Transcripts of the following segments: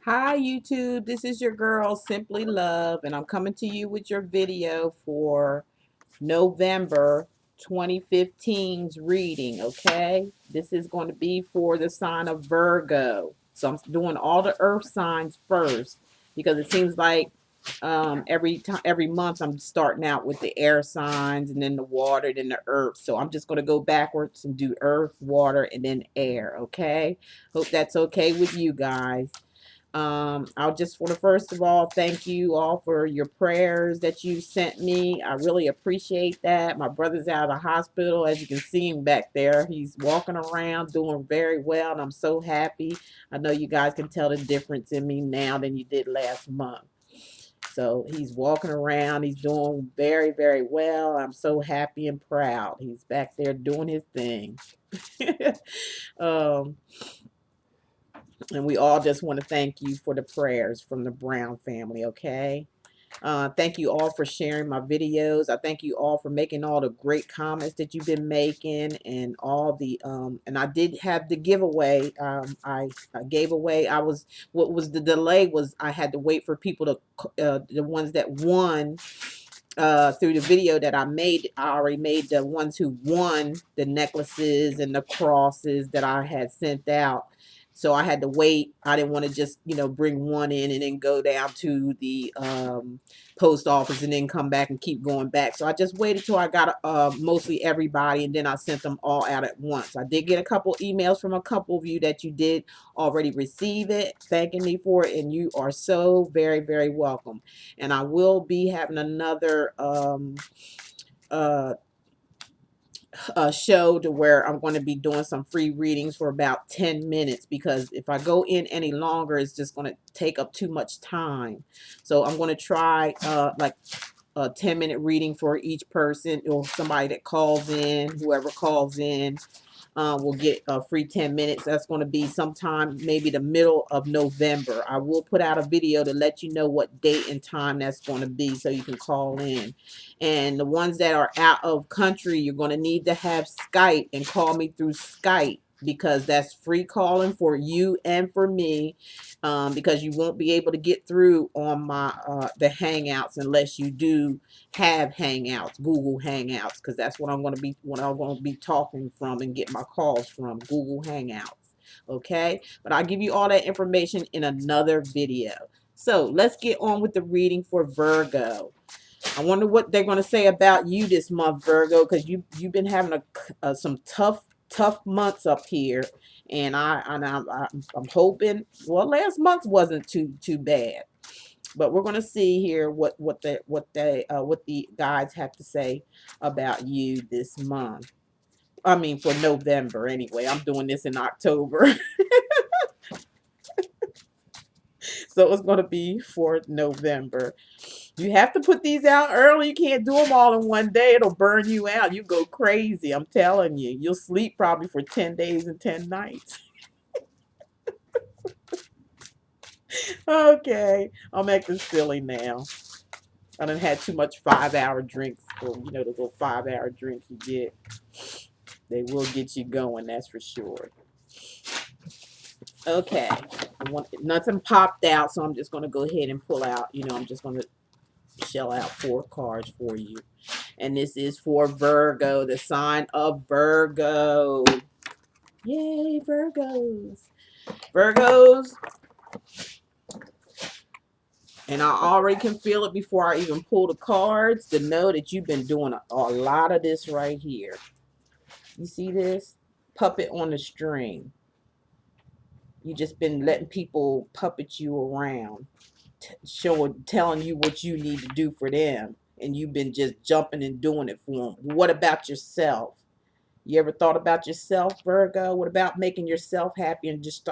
Hi YouTube, this is your girl Simply Love, and I'm coming to you with your video for November 2015's reading, okay? This is going to be for the sign of Virgo. So I'm doing all the earth signs first because it seems like every month I'm starting out with the air signs and then the water, then the earth. So I'm just going to go backwards and do earth, water, and then air, okay? Hope that's okay with you guys. I just want to first of all thank you all for your prayers that you sent me. I really appreciate that. My brother's out of the hospital. As you can see him back there, he's walking around doing very well, and I'm so happy. I know you guys can tell the difference in me now than you did last month. So he's walking around. He's doing very, very well. I'm so happy and proud. He's back there doing his thing. um, and we all just want to thank you for the prayers from the Brown family, okay? Thank you all for sharing my videos. I thank you all for making all the great comments that you've been making and all the and I did have the giveaway. I gave away. What was the delay was I had to wait for people to the ones that won through the video that I made. I already made the ones who won the necklaces and the crosses that I had sent out. So I had to wait. I didn't want to just, bring one in and then go down to the post office and then come back and keep going back. So I just waited till I got mostly everybody, and then I sent them all out at once. I did get a couple emails from a couple of you that you did already receive it, thanking me for it, and you are so very, very welcome. And I will be having another uh, show to where I'm going to be doing some free readings for about 10 minutes, because if I go in any longer, it's just going to take up too much time. So I'm going to try like a 10-minute reading for each person, or somebody that calls in, whoever calls in will get a free 10 minutes. That's going to be sometime maybe the middle of November. I will put out a video to let you know what date and time that's going to be, so you can call in. And the ones that are out of country, you're going to need to have Skype and call me through Skype, because that's free calling for you and for me, because you won't be able to get through on my the Hangouts unless you do have Hangouts, Google Hangouts, because that's what I'm going to be talking from and get my calls from, Google Hangouts. Okay, but I'll give you all that information in another video. So let's get on with the reading for Virgo. I wonder what they're going to say about you this month, Virgo, because you've been having some tough months up here, and I'm hoping. Well, last month wasn't too bad, but we're going to see here what the guides have to say about you this month. I mean, for November anyway. I'm doing this in October. So it's going to be for November. You have to put these out early. You can't do them all in one day. It'll burn you out. You go crazy. I'm telling you. You'll sleep probably for 10 days and 10 nights. Okay. I'm acting silly now. I done had too much 5-hour drinks. Or, the little 5-hour drinks you get. They will get you going, that's for sure. Okay. Nothing popped out, so I'm just going to go ahead and pull out. I'm just going to shell out 4 cards for you. And this is for Virgo, the sign of Virgo. Yay, Virgos. Virgos. And I already can feel it before I even pull the cards to know that you've been doing a lot of this right here. You see this? Puppet on the string. You just been letting people puppet you around, telling you what you need to do for them, and you've been just jumping and doing it for them. What about yourself? You ever thought about yourself, Virgo? What about making yourself happy and just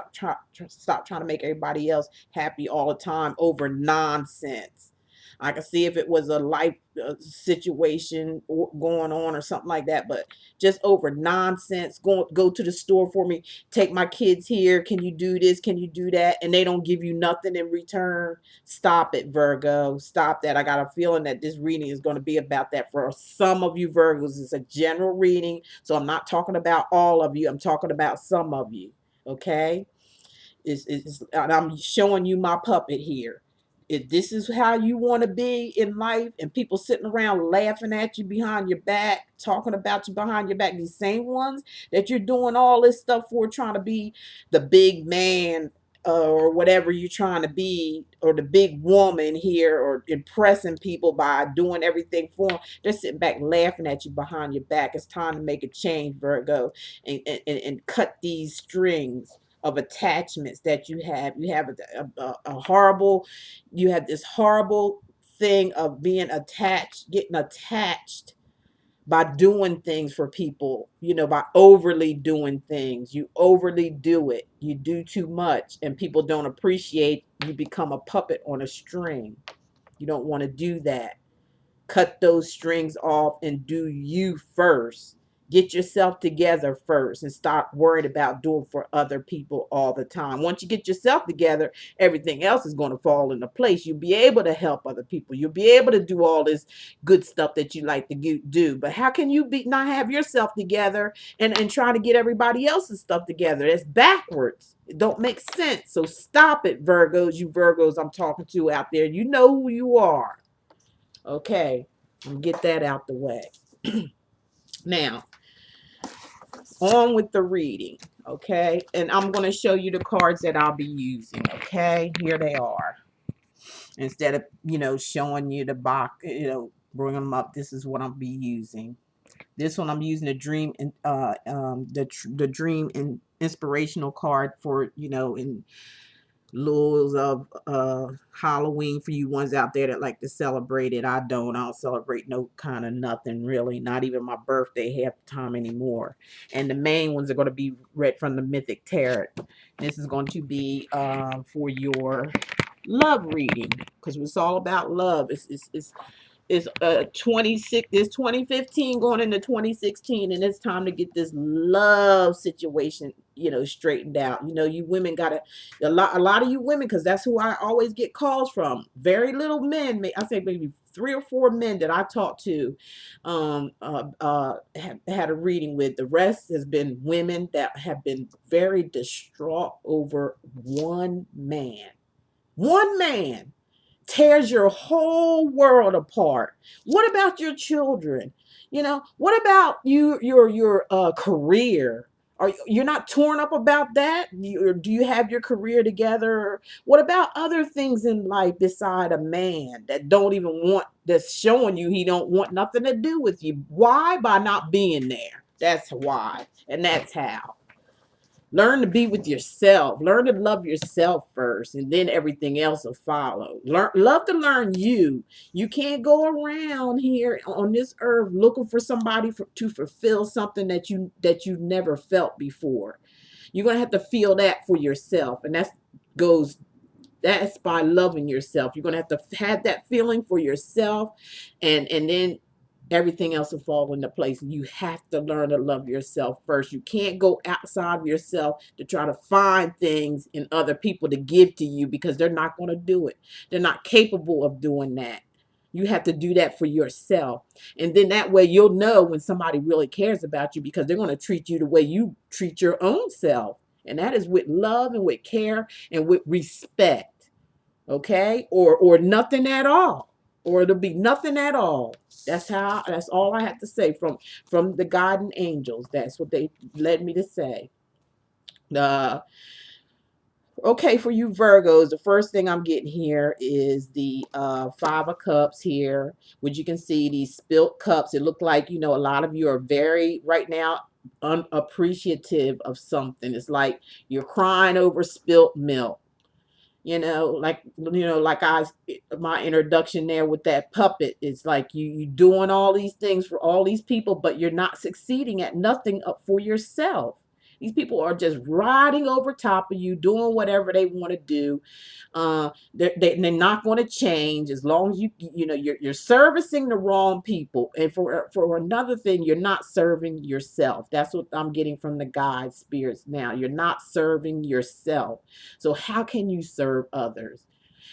stop trying to make everybody else happy all the time over nonsense? I can see if it was a life situation going on or something like that, but just over nonsense. Go to the store for me. Take my kids here. Can you do this? Can you do that? And they don't give you nothing in return. Stop it, Virgo. Stop that. I got a feeling that this reading is going to be about that for some of you Virgos. It's a general reading, so I'm not talking about all of you. I'm talking about some of you. Okay. And I'm showing you my puppet here. If this is how you want to be in life, and people sitting around laughing at you behind your back, talking about you behind your back, these same ones that you're doing all this stuff for, trying to be the big man, or whatever you're trying to be, or the big woman here, or impressing people by doing everything for them, they're sitting back laughing at you behind your back. It's time to make a change, Virgo, and cut these strings of attachments that you have. You have a horrible, you have this horrible thing of being attached, getting attached by doing things for people, by overly doing things. You overly do it. You do too much, and people don't appreciate. You become a puppet on a string. You don't want to do that. Cut those strings off and do you first. Get yourself together first and stop worried about doing for other people all the time. Once you get yourself together, everything else is going to fall into place. You'll be able to help other people. You'll be able to do all this good stuff that you like to do. But how can you not have yourself together and try to get everybody else's stuff together? That's backwards. It don't make sense. So stop it, Virgos. You Virgos I'm talking to out there. You know who you are. Okay, get that out the way. Now, on with the reading, okay? And I'm going to show you the cards that I'll be using, okay? Here they are. Instead of, showing you the box, bring them up, this is what I'll be using. This one I'm using the dream and the dream and inspirational card for, in laws of Halloween for you ones out there that like to celebrate it. I don't celebrate no kind of nothing really, not even my birthday half the time anymore. And the main ones are going to be read from the Mythic Tarot. This is going to be for your love reading, because it's all about love. It's 2015 going into 2016, and it's time to get this love situation, straightened out. You women gotta, a lot of you women, because that's who I always get calls from. Very little men, I say maybe 3 or 4 men that I talked to had a reading with. The rest has been women that have been very distraught over one man. One man tears your whole world apart. What about your children? What about your career? You're not torn up about that? Do you have your career together? What about other things in life beside a man that don't even want, that's showing you he don't want nothing to do with you? Why? By not being there. That's why. And that's how. Learn to be with yourself. Learn to love yourself first, and then everything else will follow. Love to learn you. You can't go around here on this earth looking for somebody to fulfill something that you never felt before. You're gonna have to feel that for yourself, and that's by loving yourself. You're gonna have to have that feeling for yourself, and then everything else will fall into place. You have to learn to love yourself first. You can't go outside of yourself to try to find things in other people to give to you, because they're not going to do it. They're not capable of doing that. You have to do that for yourself. And then that way you'll know when somebody really cares about you, because they're going to treat you the way you treat your own self. And that is with love and with care and with respect. Okay? Or nothing at all. Or it'll be nothing at all. That's all I have to say from the guiding angels. That's what they led me to say. Okay, for you Virgos, the first thing I'm getting here is the 5 of Cups here, which you can see these spilt cups. It looked like, a lot of you are very, right now, unappreciative of something. It's like you're crying over spilt milk. Like my introduction there with that puppet, it's like you doing all these things for all these people, but you're not succeeding at nothing up for yourself. These people are just riding over top of you, doing whatever they want to do. They're not going to change as long as you're servicing the wrong people. And for another thing, you're not serving yourself. That's what I'm getting from the guide spirits now. You're not serving yourself. So how can you serve others?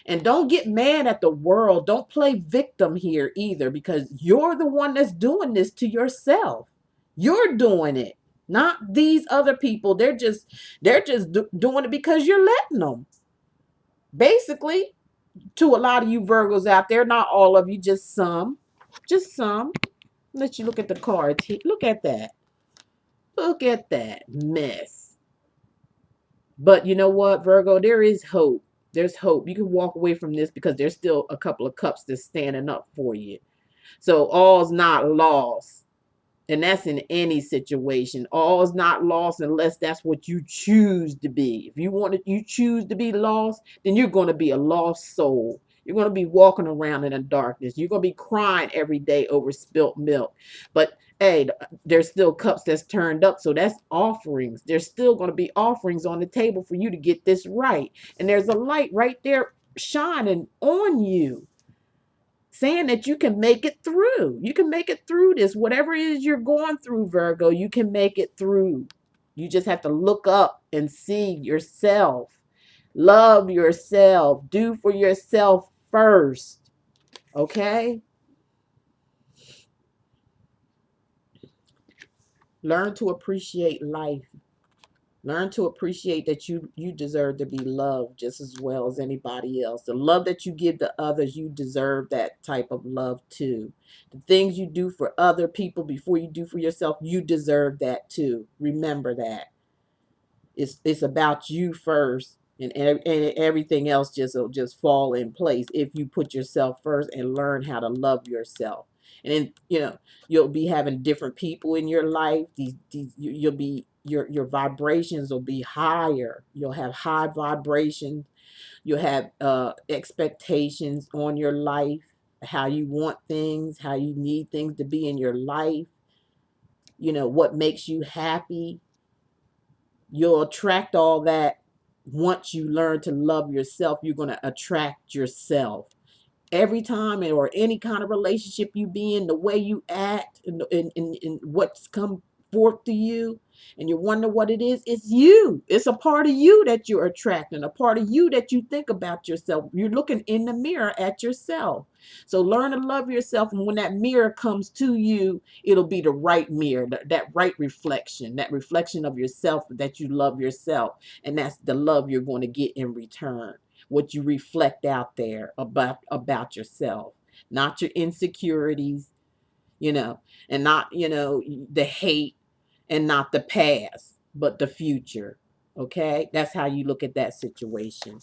And don't get mad at the world. Don't play victim here either, because you're the one that's doing this to yourself. You're doing it. Not these other people. They're just doing it because you're letting them. Basically, to a lot of you Virgos out there, not all of you, just some. Just some. Let you look at the cards. Look at that. Look at that mess. But you know what, Virgo? There is hope. There's hope. You can walk away from this because there's still a couple of cups that's standing up for you. So all's not lost. And that's in any situation. All is not lost unless that's what you choose to be. If you choose to be lost, then you're going to be a lost soul. You're going to be walking around in the darkness. You're going to be crying every day over spilt milk. But hey, there's still cups that's turned up. So that's offerings. There's still going to be offerings on the table for you to get this right. And there's a light right there shining on you, saying that you can make it through. You can make it through this. Whatever it is you're going through, Virgo, you can make it through. You just have to look up and see yourself. Love yourself. Do for yourself first. Okay? Learn to appreciate life. Learn to appreciate that you deserve to be loved just as well as anybody else. The love that you give to others, you deserve that type of love too. The things you do for other people before you do for yourself, you deserve that too. Remember that. It's about you first, and everything else just will just fall in place if you put yourself first and learn how to love yourself. And then you'll be having different people in your life. You'll be your vibrations will be higher. You'll have high vibrations. You'll have expectations on your life, how you want things, how you need things to be in your life. What makes you happy. You'll attract all that. Once you learn to love yourself, you're going to attract yourself. Every time or any kind of relationship you be in, the way you act and what's come forth to you, and you wonder what it is, it's you. It's a part of you that you're attracting, a part of you that you think about yourself. You're looking in the mirror at yourself. So learn to love yourself, and when that mirror comes to you, it'll be the right mirror, that right reflection, that reflection of yourself, that you love yourself, and that's the love you're going to get in return. What you reflect out there about yourself, not your insecurities, and not the hate, and not the past, but the future. Okay, that's how you look at that situation.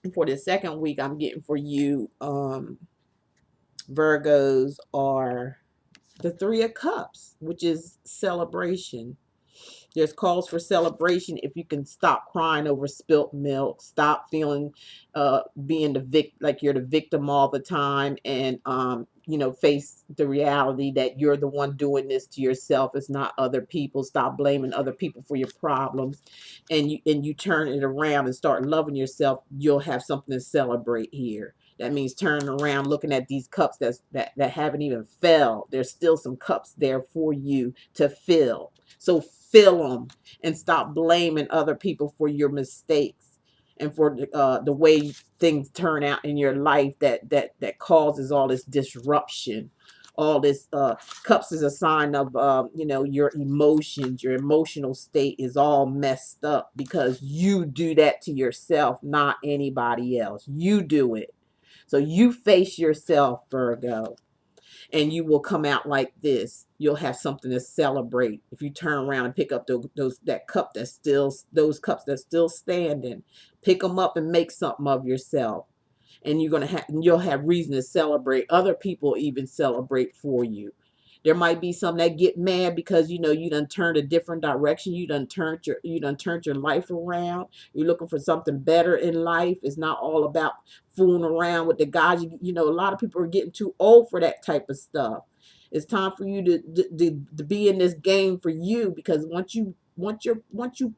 And for the second week, I'm getting for you Virgos are the Three of Cups, which is celebration. There's calls for celebration if you can stop crying over spilt milk, stop feeling being like you're the victim all the time, and face the reality that you're the one doing this to yourself. It's not other people. Stop blaming other people for your problems, and you turn it around and start loving yourself. You'll have something to celebrate here. That means turning around, looking at these cups that haven't even fell. There's still some cups there for you to fill. So fill them and stop blaming other people for your mistakes and for the way things turn out in your life that causes all this disruption. All this cups is a sign of your emotions. Your emotional state is all messed up because you do that to yourself, not anybody else. You do it. So you face yourself, Virgo, and you will come out like this. You'll have something to celebrate if you turn around and pick up those cups that's still standing. Pick them up and make something of yourself, and you'll have reason to celebrate. Other people even celebrate for you. There might be some that get mad because you done turned a different direction. You done turned your life around. You're looking for something better in life. It's not all about fooling around with the guys. A lot of people are getting too old for that type of stuff. It's time for you to be in this game for you, because once you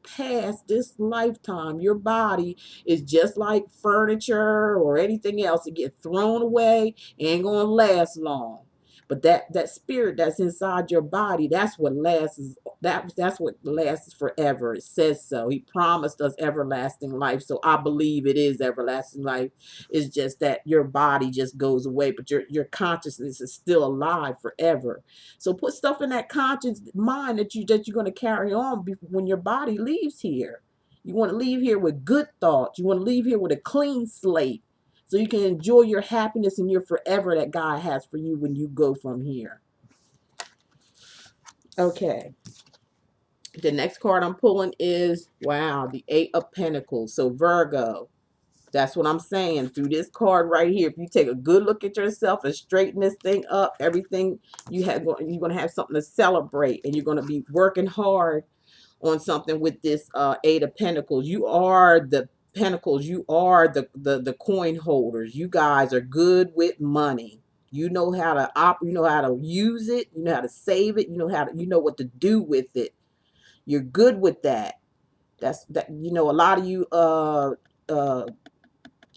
pass this lifetime, your body is just like furniture or anything else. It gets thrown away. It ain't gonna last long. But that spirit that's inside your body, that's what lasts. That's what lasts forever. It says so. He promised us everlasting life. So I believe it is everlasting life. It's just that your body just goes away, but your consciousness is still alive forever. So put stuff in that conscious mind that you're going to carry on when your body leaves here. You want to leave here with good thoughts. You want to leave here with a clean slate so you can enjoy your happiness and your forever that God has for you when you go from here. Okay. The next card I'm pulling is, wow, the Eight of Pentacles. So Virgo, that's what I'm saying through this card right here. If you take a good look at yourself and straighten this thing up, everything you're going to have something to celebrate, and you're going to be working hard on something with this Eight of Pentacles. You are the Pentacles. You are the coin holders. You guys are good with money. You know how to you know how to use it. You know how to save it. You know what to do with it. You're good with that. That a lot of you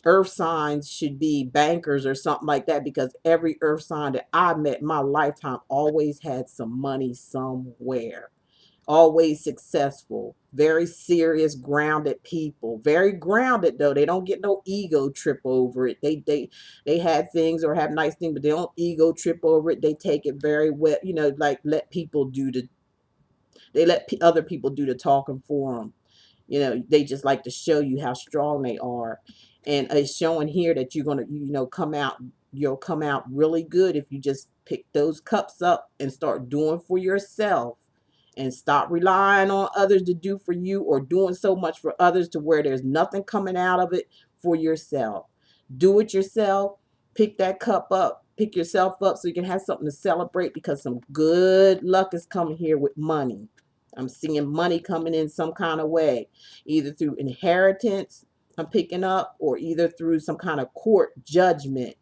earth signs should be bankers or something like that, because every earth sign that I met in my lifetime always had some money somewhere. Always successful, very serious, grounded people. Very grounded though. They don't get no ego trip over it. They have things or have nice things, but they don't ego trip over it. They take it very well, like they let other people do the talking for them. They just like to show you how strong they are. And it's showing here that you're going to, you'll come out really good if you just pick those cups up and start doing for yourself, and stop relying on others to do for you, or doing so much for others to where there's nothing coming out of it for yourself. Do it yourself. Pick that cup up. Pick yourself up so you can have something to celebrate, because some good luck is coming here with money. I'm seeing money coming in some kind of way, either through inheritance I'm picking up, or either through some kind of court judgment.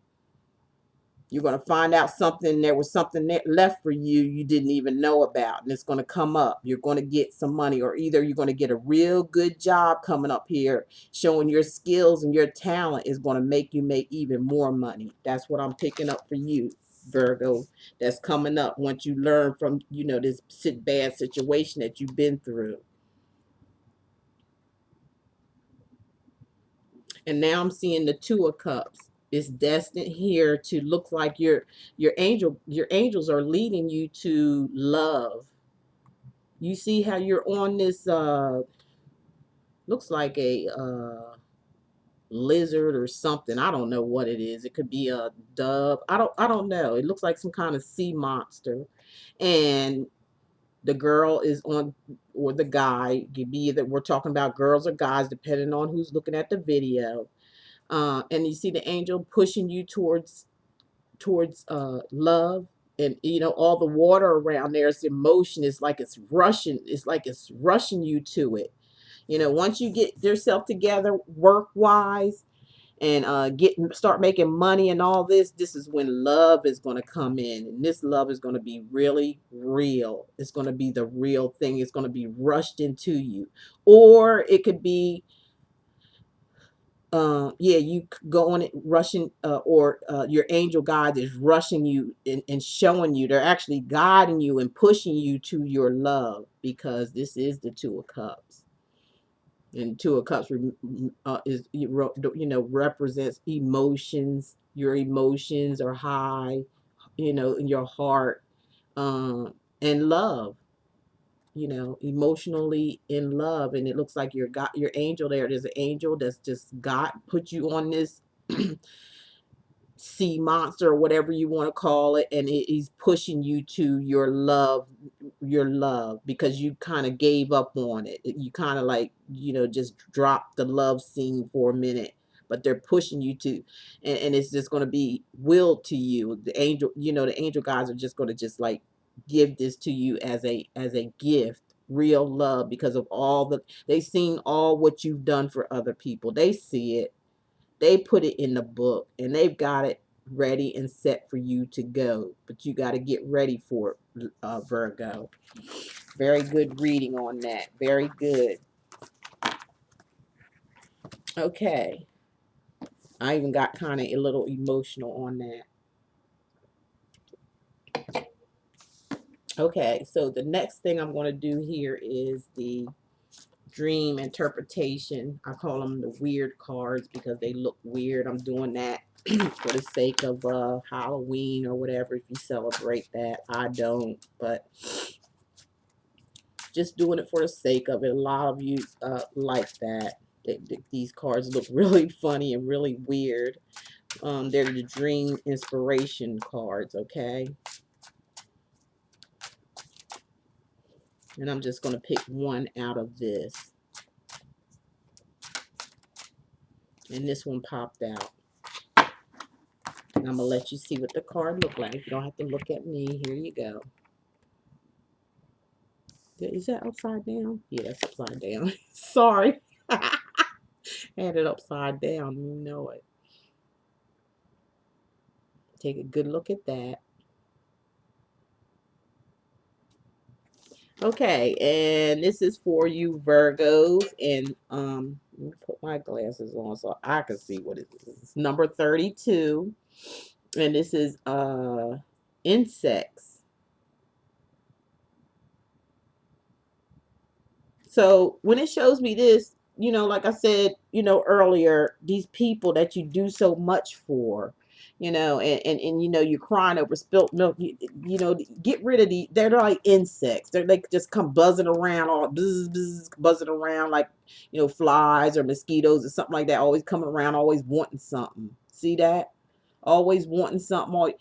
You're going to find out there was something left for you didn't even know about, and it's going to come up. You're going to get some money, or either you're going to get a real good job coming up here, showing your skills and your talent is going to make you make even more money. That's what I'm picking up for you, Virgo. That's coming up once you learn from, this bad situation that you've been through. And now I'm seeing the Two of Cups. It's destined here to look like your angels are leading you to love. You see how you're on this looks like a lizard or something. I don't know what it is. It could be a dove. I don't know. It looks like some kind of sea monster. And the girl is on, or the guy, it could be either, we're talking about girls or guys depending on who's looking at the video. And you see the angel pushing you towards love, and all the water around there's emotion. It's like it's rushing you to it. Once you get yourself together work wise, and start making money and all this is when love is going to come in, and this love is going to be really real. It's going to be the real thing. It's going to be rushed into you, or it could be yeah, you go on it rushing, or your angel guide is rushing you and showing you, they're actually guiding you and pushing you to your love, because this is the Two of Cups. And Two of Cups is represents emotions. Your emotions are high, in your heart, and love, emotionally in love. And it looks like your angel there's an angel that's just God put you on this sea monster or whatever you want to call it, and he's pushing you to your love, because you kind of gave up on it. You kind of like, just dropped the love scene for a minute, but they're pushing you to, and it's just going to be willed to you. The angel guys are just going to just like give this to you as a gift, real love, because of they've seen all what you've done for other people. They see it. They put it in the book, and they've got it ready and set for you to go. But you got to get ready for it, Virgo. Very good reading on that. Very good. Okay. I even got kind of a little emotional on that. Okay, so the next thing I'm going to do here is the dream interpretation. I call them the weird cards because they look weird. I'm doing that for the sake of Halloween or whatever, if you celebrate that. I don't, but just doing it for the sake of it. A lot of you like that. These cards look really funny and really weird. They're the dream inspiration cards, okay? And I'm just going to pick one out of this. And this one popped out. And I'm going to let you see what the card look like. You don't have to look at me. Here you go. Is that upside down? Yeah, that's upside down. Sorry. Had it upside down. You know it. Take a good look at that. Okay, and this is for you Virgos, and let me put my glasses on so I can see what it is. It's number 32, and this is insects. So when it shows me this, you know, like I said, you know, earlier, these people that you do so much for, you know, and you know, you're crying over spilt milk, you know, get rid of they're like insects. They just come buzzing around, all buzz, buzz, buzzing around like, you know, flies or mosquitoes or something like that, always coming around, always wanting something. See that? Always wanting something.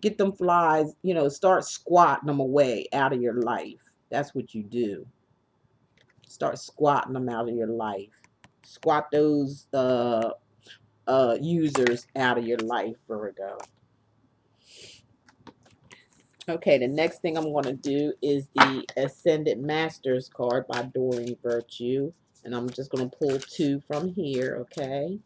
Get them flies, you know, start squatting them away out of your life. That's what you do. Start squatting them out of your life. Squat those users out of your life, Virgo. Okay, the next thing I'm going to do is the Ascended Masters card by Doreen Virtue. And I'm just going to pull two from here, okay?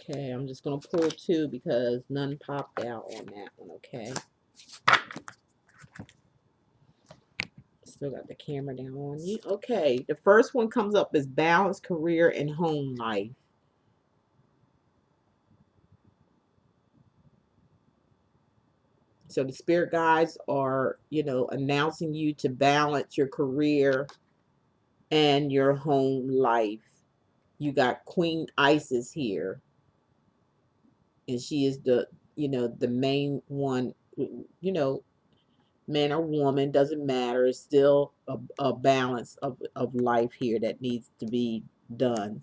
Okay, I'm just going to pull two because none popped out on that one, okay? Still got the camera down on you. Okay, the first one comes up as balance, career, and home life. So the spirit guides are, you know, announcing you to balance your career and your home life. You got Queen Isis here, and she is the, you know, the main one, you know, man or woman, doesn't matter. It's still a balance of life here that needs to be done.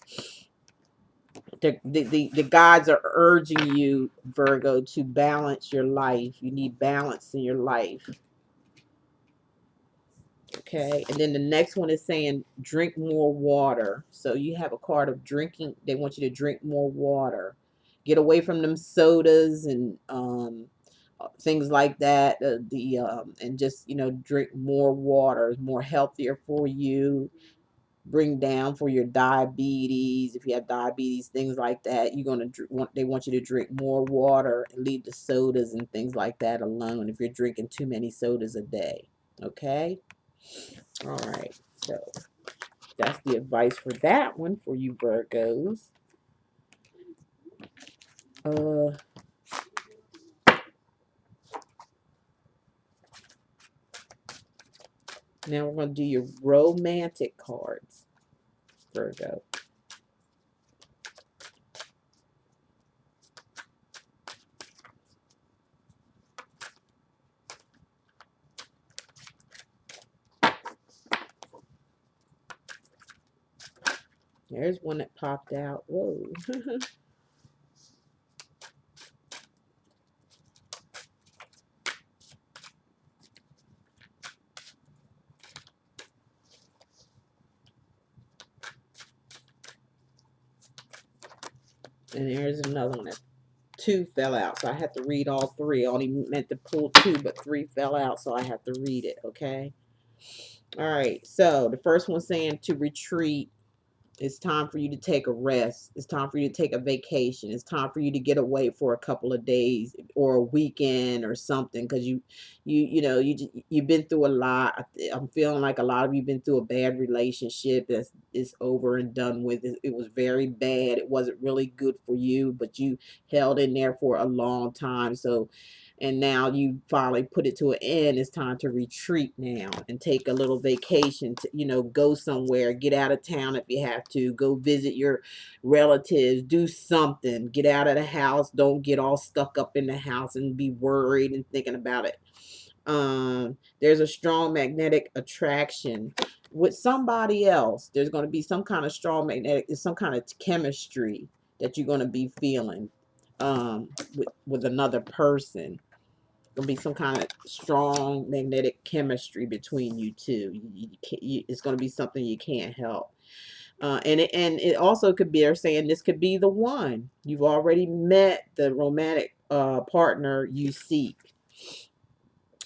The gods are urging you, Virgo, to balance your life. You need balance in your life. Okay, and then the next one is saying drink more water. So you have a card of drinking. They want you to drink more water. Get away from them sodas and things like that. And just, you know, drink more water. It's more healthier for you. Bring down for your diabetes. If you have diabetes, things like that, you're gonna they want you to drink more water and leave the sodas and things like that alone. If you're drinking too many sodas a day, okay. All right, so that's the advice for that one for you Virgos. Uh, Now we're going to do your romantic cards, Virgo. There's one that popped out. Whoa. And there's another one that two fell out, so I had to read all three. I only meant to pull two, but three fell out, so I have to read it, okay? All right, so the first one saying to retreat. It's time for you to take a rest. It's time for you to take a vacation. It's time for you to get away for a couple of days or a weekend or something, because you've been through a lot. I'm feeling like a lot of you've been through a bad relationship that's is over and done with. It was very bad. It wasn't really good for you, but you held in there for a long time. So, and now you finally put it to an end. It's time to retreat now and take a little vacation to, go somewhere, get out of town if you have to, go visit your relatives, do something, get out of the house. Don't get all stuck up in the house and be worried and thinking about it. There's a strong magnetic attraction with somebody else. There's going to be some kind of strong magnetic, some kind of chemistry that you're going to be feeling with another person. Gonna be some kind of strong magnetic chemistry between you two. It's gonna be something you can't help. And it also could be, they're saying this could be the one. You've already met the romantic partner you seek.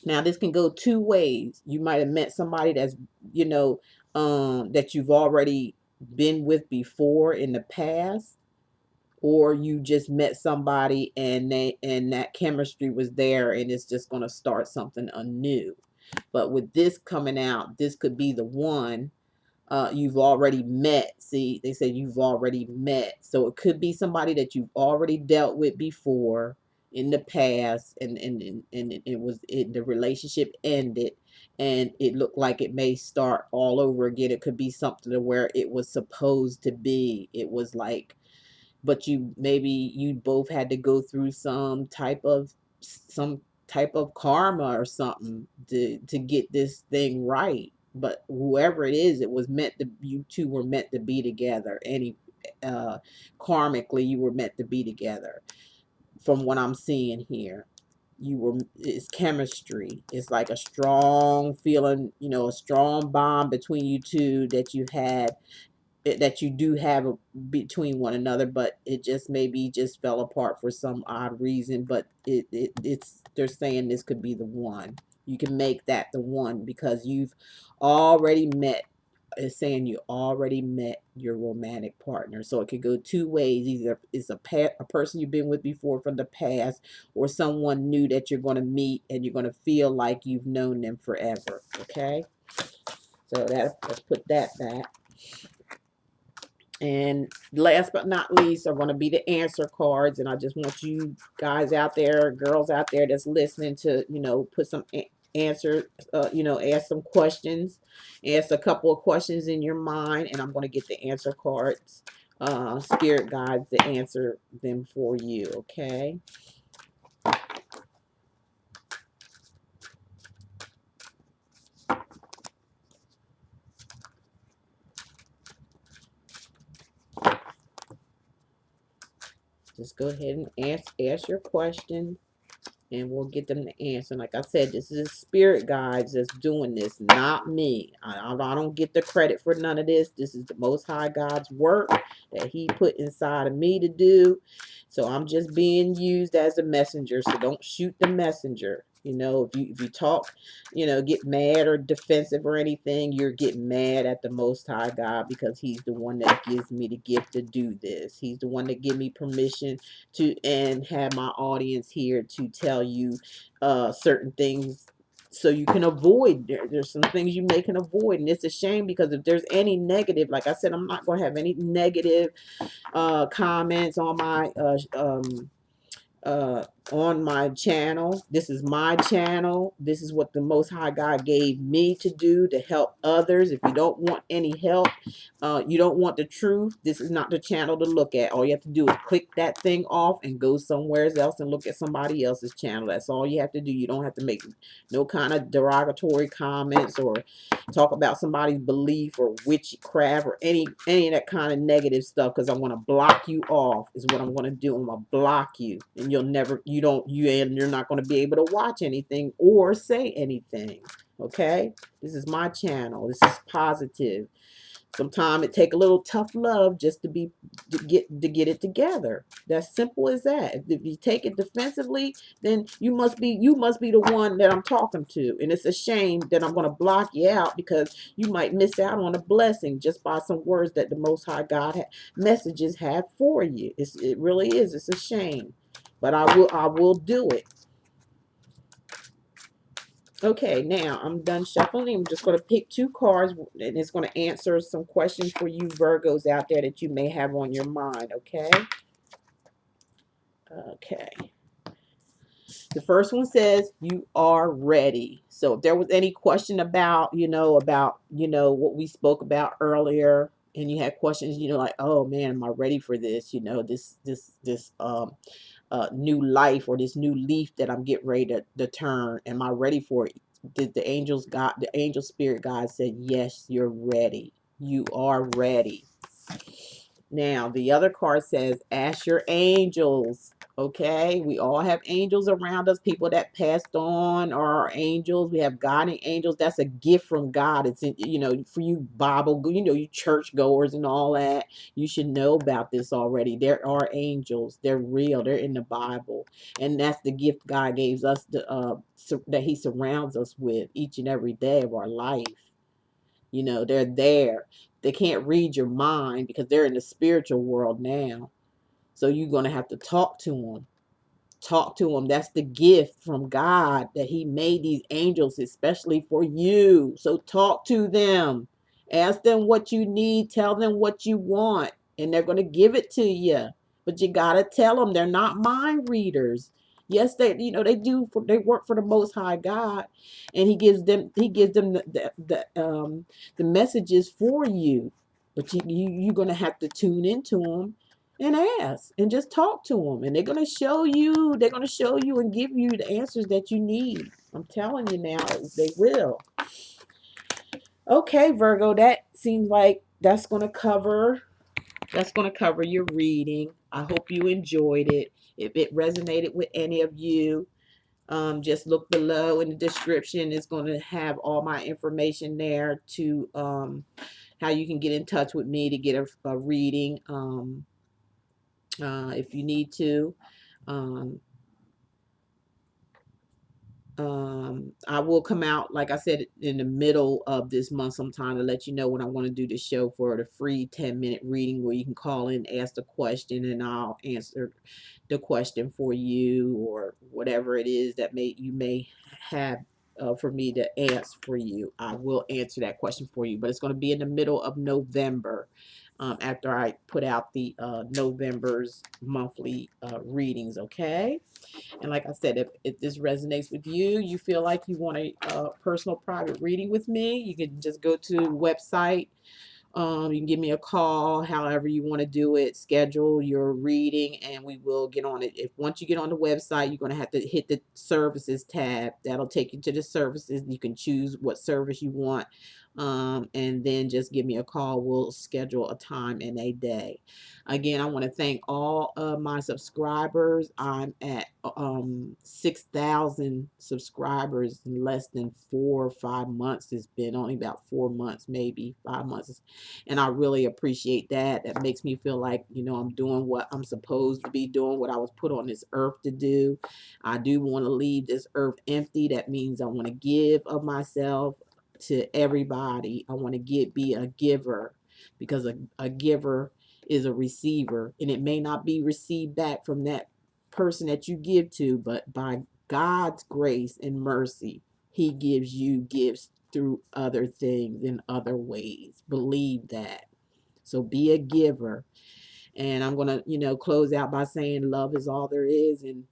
Now this can go two ways. You might have met somebody that's that you've already been with before in the past, or you just met somebody and that chemistry was there and it's just going to start something anew. But with this coming out, this could be the one you've already met. See, they said you've already met, so it could be somebody that you've already dealt with before in the past, and the relationship ended, and it looked like it may start all over again. It could be something to where it was supposed to be. It was like, but you both had to go through some type of karma or something to get this thing right. But whoever it is, it was meant to, you two were meant to be together. Karmically, you were meant to be together. From what I'm seeing here, it's chemistry. It's like a strong feeling, a strong bond between you two that you had, that you do have between one another, but it just maybe just fell apart for some odd reason. But it's they're saying this could be the one. You can make that the one because you've already met. It's saying you already met your romantic partner, so it could go two ways. Either it's a person you've been with before from the past, or someone new that you're going to meet and you're going to feel like you've known them forever. Okay, so let's put that back. And last but not least are going to be the answer cards. And I just want you guys out there, girls out there that's listening to, put some answer, ask some questions, ask a couple of questions in your mind. And I'm going to get the answer cards, spirit guides to answer them for you. Okay. Just go ahead and ask your question, and we'll get them to answer. Like I said, this is spirit guides that's doing this, not me. I don't get the credit for none of this. This is the Most High God's work that He put inside of me to do. So I'm just being used as a messenger. So don't shoot the messenger. If you talk, get mad or defensive or anything, you're getting mad at the Most High God, because He's the one that gives me the gift to do this. He's the one that give me permission to, and have my audience here to tell you certain things so you can avoid. There's some things you may can avoid, and it's a shame, because if there's any negative, like I said, I'm not going to have any negative comments on my channel. This is my channel. This is what the Most High God gave me to do, to help others. If you don't want any help, you don't want the truth, this is not the channel to look at. All you have to do is click that thing off and go somewhere else and look at somebody else's channel. That's all you have to do. You don't have to make no kind of derogatory comments or talk about somebody's belief or witchcraft or any of that kind of negative stuff, because I'm going to block you off is what I'm going to do. I'm going to block you, and you're not going to be able to watch anything or say anything. Okay, this is my channel. This is positive. Sometimes it take a little tough love just to get it together. That's simple as that. If you take it defensively, then you must be the one that I'm talking to. And it's a shame that I'm gonna block you out because you might miss out on a blessing just by some words that the Most High God messages have for you. It really is. It's a shame, but I will do it. Okay, now I'm done shuffling. I'm just going to pick two cards and it's going to answer some questions for you Virgos out there that you may have on your mind, okay? Okay. The first one says you are ready. So if there was any question about, what we spoke about earlier and you had questions, like, oh man, am I ready for this? This new life or this new leaf that I'm getting ready to turn. Am I ready for it? Did the angel spirit guide said, yes, you're ready. You are ready. Now, the other card says, ask your angels. Okay, we all have angels around us, people that passed on are our angels. We have guiding angels. That's a gift from God. It's for you Bible, you church goers and all that. You should know about this already. There are angels. They're real. They're in the Bible, and that's the gift God gave us that He surrounds us with each and every day of our life. They're there. They can't read your mind because they're in the spiritual world now. So you're going to have to talk to them. Talk to them. That's the gift from God that He made these angels especially for you. So talk to them. Ask them what you need. Tell them what you want. And they're going to give it to you. But you got to tell them they're not mind readers. Yes, they work for the Most High God, and He gives them the messages for you. But you're going to have to tune into them and ask and just talk to them, and they're going to show you and give you the answers that you need. I'm telling you now, they will. Okay, Virgo, that seems like that's going to cover your reading. I hope you enjoyed it. If it resonated with any of you, just look below in the description. It's going to have all my information there to how you can get in touch with me to get a reading. If you need to. Um, I will come out, like I said, in the middle of this month sometime to let you know when I want to do the show for the free 10-minute reading where you can call in, ask the question, and I'll answer the question for you or whatever it is that you may have for me to answer for you. I will answer that question for you, but it's going to be in the middle of November. After I put out the November's monthly readings, okay? And like I said, if this resonates with you, you feel like you want a personal private reading with me, you can just go to the website. You can give me a call, however you want to do it, schedule your reading, and we will get on it. If once you get on the website, you're going to have to hit the services tab. That'll take you to the services. You can choose what service you want. And then just give me a call. We'll schedule a time and a day. Again, I want to thank all of my subscribers. I'm at 6,000 subscribers in less than 4 or 5 months. It's been only about 4 months, maybe 5 months. And I really appreciate that. That makes me feel like, I'm doing what I'm supposed to be doing, what I was put on this earth to do. I do want to leave this earth empty. That means I want to give of myself to everybody. I want to be a giver, because a giver is a receiver, and it may not be received back from that person that you give to, but by God's grace and mercy, He gives you gifts through other things in other ways. Believe that. So be a giver. And I'm going to, close out by saying love is all there is, and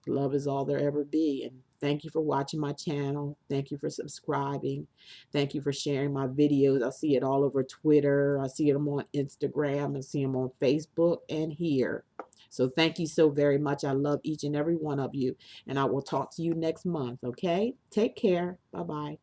love is all there ever be. And thank you for watching my channel. Thank you for subscribing. Thank you for sharing my videos. I see it all over Twitter. I see them on Instagram. I see them on Facebook and here. So thank you so very much. I love each and every one of you. And I will talk to you next month, okay? Take care. Bye-bye.